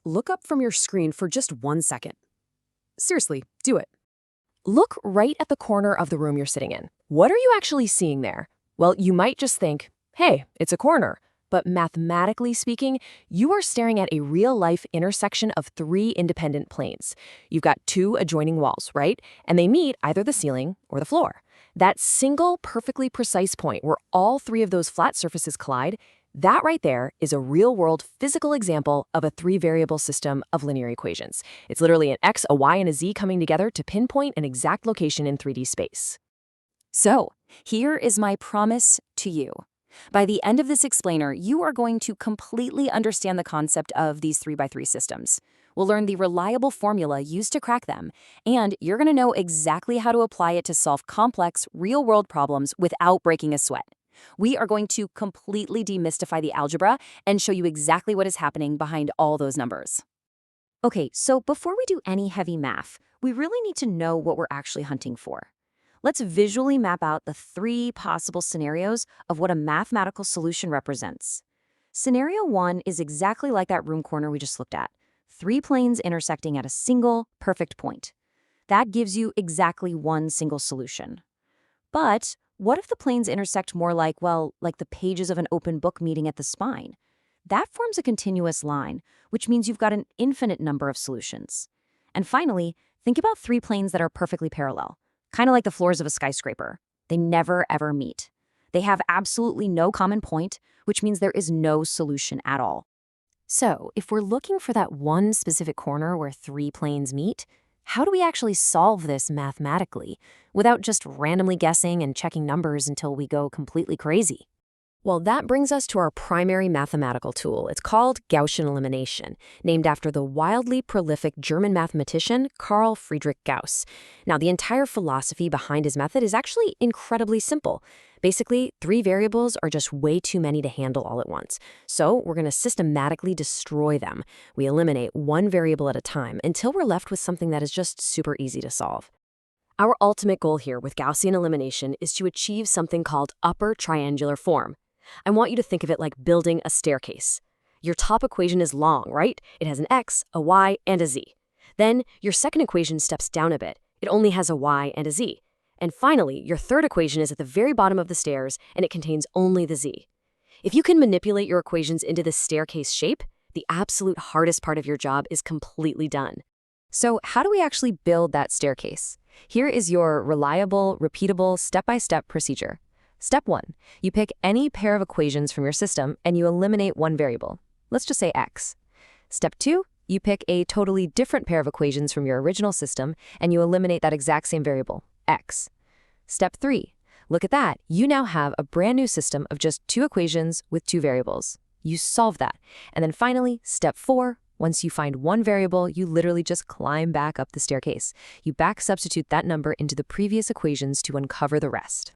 look up from your screen for just 1 second. Seriously, do it. Look right at the corner of the room you're sitting in. What are you actually seeing there? Well, you might just think, hey, it's a corner. But mathematically speaking, you are staring at a real-life intersection of three independent planes. You've got two adjoining walls, right? And they meet either the ceiling or the floor. That single, perfectly precise point where all three of those flat surfaces collide, that right there is a real-world physical example of a three-variable system of linear equations. It's literally an x, a y, and a z coming together to pinpoint an exact location in 3D space. So, here is my promise to you. By the end of this explainer, you are going to completely understand the concept of these 3x3 systems. We'll learn the reliable formula used to crack them, and you're going to know exactly how to apply it to solve complex, real-world problems without breaking a sweat. We are going to completely demystify the algebra and show you exactly what is happening behind all those numbers. Okay, so before we do any heavy math, we really need to know what we're actually hunting for. Let's visually map out the three possible scenarios of what a mathematical solution represents. Scenario 1 is exactly like that room corner we just looked at. Three planes intersecting at a single, perfect point. That gives you exactly one single solution. But what if the planes intersect more like the pages of an open book meeting at the spine? That forms a continuous line, which means you've got an infinite number of solutions. And finally, think about three planes that are perfectly parallel. Kind of like the floors of a skyscraper. They never, ever meet. They have absolutely no common point, which means there is no solution at all. So, if we're looking for that one specific corner where three planes meet, how do we actually solve this mathematically, without just randomly guessing and checking numbers until we go completely crazy? Well, that brings us to our primary mathematical tool. It's called Gaussian elimination, named after the wildly prolific German mathematician Carl Friedrich Gauss. Now, the entire philosophy behind his method is actually incredibly simple. Basically, three variables are just way too many to handle all at once. So we're going to systematically destroy them. We eliminate one variable at a time until we're left with something that is just super easy to solve. Our ultimate goal here with Gaussian elimination is to achieve something called upper triangular form. I want you to think of it like building a staircase. Your top equation is long, right? It has an x, a y, and a z. Then your second equation steps down a bit. It only has a y and a z. And finally, your third equation is at the very bottom of the stairs, and it contains only the z. If you can manipulate your equations into this staircase shape, the absolute hardest part of your job is completely done. So how do we actually build that staircase? Here is your reliable, repeatable, step-by-step procedure. Step 1. You pick any pair of equations from your system and you eliminate one variable. Let's just say x. Step 2. You pick a totally different pair of equations from your original system and you eliminate that exact same variable, x. Step 3. Look at that. You now have a brand new system of just two equations with two variables. You solve that. And then finally, step 4. Once you find one variable, you literally just climb back up the staircase. You back substitute that number into the previous equations to uncover the rest.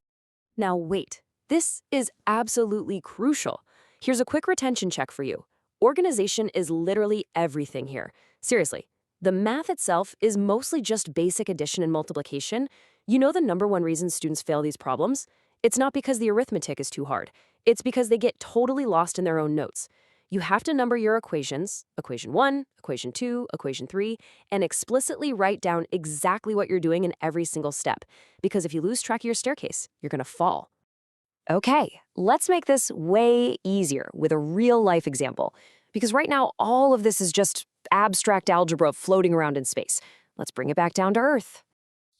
Now wait, this is absolutely crucial. Here's a quick retention check for you. Organization is literally everything here. Seriously, the math itself is mostly just basic addition and multiplication. You know the number one reason students fail these problems? It's not because the arithmetic is too hard. It's because they get totally lost in their own notes. You have to number your equations, equation 1, equation 2, equation 3, and explicitly write down exactly what you're doing in every single step. Because if you lose track of your staircase, you're going to fall. Okay, let's make this way easier with a real-life example. Because right now, all of this is just abstract algebra floating around in space. Let's bring it back down to Earth.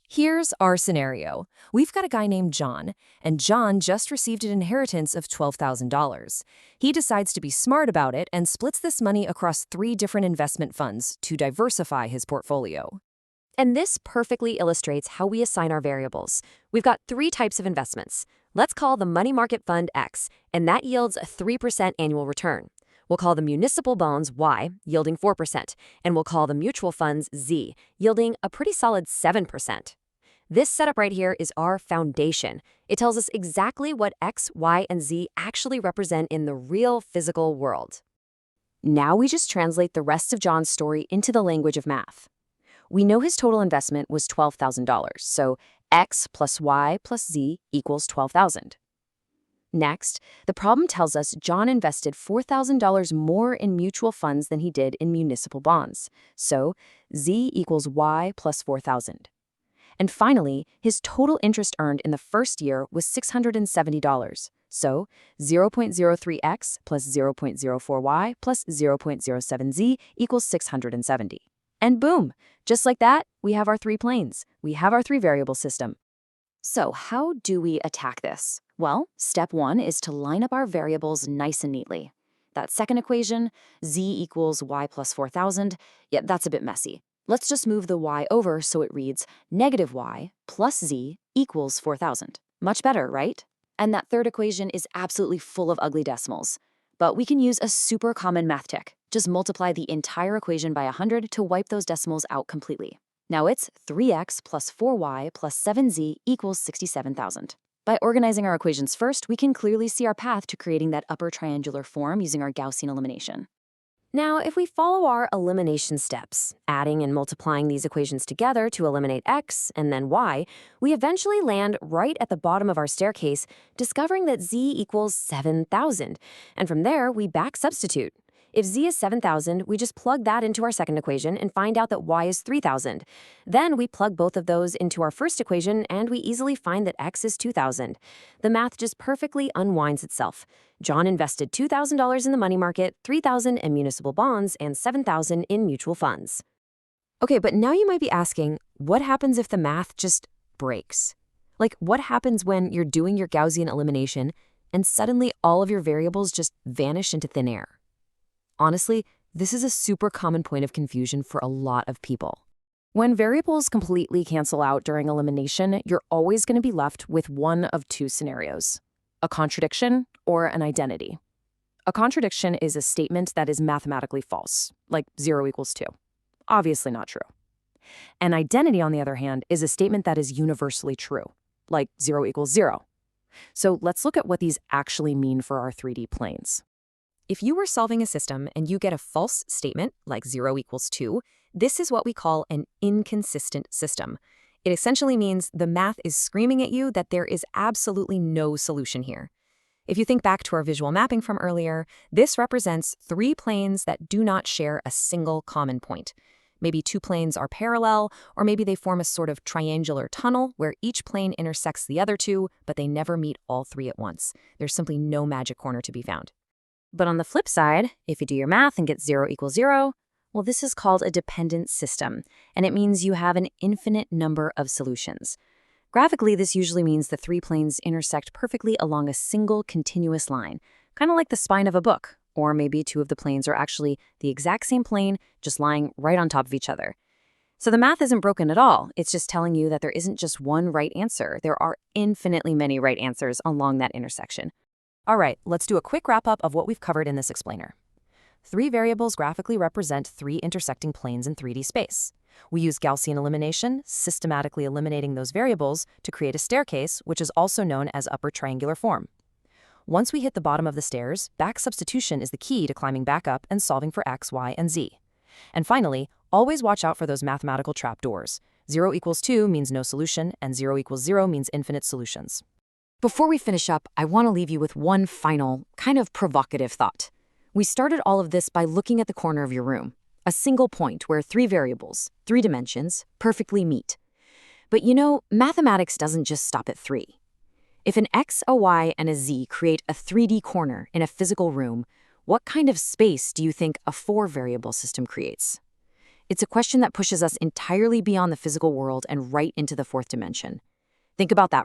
Here's our scenario. We've got a guy named John, and John just received an inheritance of $12,000. He decides to be smart about it and splits this money across three different investment funds to diversify his portfolio. And this perfectly illustrates how we assign our variables. We've got three types of investments. Let's call the money market fund X, and that yields a 3% annual return. We'll call the municipal bonds Y, yielding 4%, and we'll call the mutual funds Z, yielding a pretty solid 7%. This setup right here is our foundation. It tells us exactly what X, Y, and Z actually represent in the real physical world. Now we just translate the rest of John's story into the language of math. We know his total investment was $12,000, so X plus Y plus Z equals $12,000. Next, the problem tells us John invested $4,000 more in mutual funds than he did in municipal bonds. So, Z equals Y plus 4,000. And finally, his total interest earned in the first year was $670. So, 0.03x plus 0.04y plus 0.07z equals 670. And boom! Just like that, we have our three planes. We have our three-variable system. So how do we attack this? Well, step 1 is to line up our variables nice and neatly. That second equation, z equals y plus 4,000, yeah, that's a bit messy. Let's just move the y over so it reads negative y plus z equals 4,000. Much better, right? And that third equation is absolutely full of ugly decimals. But we can use a super common math trick. Just multiply the entire equation by 100 to wipe those decimals out completely. Now it's 3x plus 4y plus 7z equals 67,000. By organizing our equations first, we can clearly see our path to creating that upper triangular form using our Gaussian elimination. Now, if we follow our elimination steps, adding and multiplying these equations together to eliminate x and then y, we eventually land right at the bottom of our staircase, discovering that z equals 7,000. And from there, we back substitute. If z is 7,000, we just plug that into our second equation and find out that y is 3,000. Then we plug both of those into our first equation and we easily find that x is 2,000. The math just perfectly unwinds itself. John invested $2,000 in the money market, $3,000 in municipal bonds, and $7,000 in mutual funds. Okay, but now you might be asking, what happens if the math just breaks? Like, what happens when you're doing your Gaussian elimination and suddenly all of your variables just vanish into thin air? Honestly, this is a super common point of confusion for a lot of people. When variables completely cancel out during elimination, you're always going to be left with one of two scenarios: a contradiction or an identity. A contradiction is a statement that is mathematically false, like 0 equals 2. Obviously not true. An identity, on the other hand, is a statement that is universally true, like 0 equals 0. So let's look at what these actually mean for our 3D planes. If you were solving a system and you get a false statement, like 0 equals 2, this is what we call an inconsistent system. It essentially means the math is screaming at you that there is absolutely no solution here. If you think back to our visual mapping from earlier, this represents three planes that do not share a single common point. Maybe two planes are parallel, or maybe they form a sort of triangular tunnel where each plane intersects the other two, but they never meet all three at once. There's simply no magic corner to be found. But on the flip side, if you do your math and get 0 equals 0, well, this is called a dependent system, and it means you have an infinite number of solutions. Graphically, this usually means the three planes intersect perfectly along a single continuous line, kind of like the spine of a book, or maybe two of the planes are actually the exact same plane, just lying right on top of each other. So the math isn't broken at all. It's just telling you that there isn't just one right answer. There are infinitely many right answers along that intersection. All right, let's do a quick wrap-up of what we've covered in this explainer. Three variables graphically represent three intersecting planes in 3D space. We use Gaussian elimination, systematically eliminating those variables to create a staircase, which is also known as upper triangular form. Once we hit the bottom of the stairs, back substitution is the key to climbing back up and solving for x, y, and z. And finally, always watch out for those mathematical trapdoors. 0 equals 2 means no solution, and 0 equals 0 means infinite solutions. Before we finish up, I want to leave you with one final, kind of provocative thought. We started all of this by looking at the corner of your room, a single point where three variables, 3 dimensions, perfectly meet. But you know, mathematics doesn't just stop at 3. If an x, a y, and a z create a 3D corner in a physical room, what kind of space do you think a 4-variable system creates? It's a question that pushes us entirely beyond the physical world and right into the 4th dimension. Think about that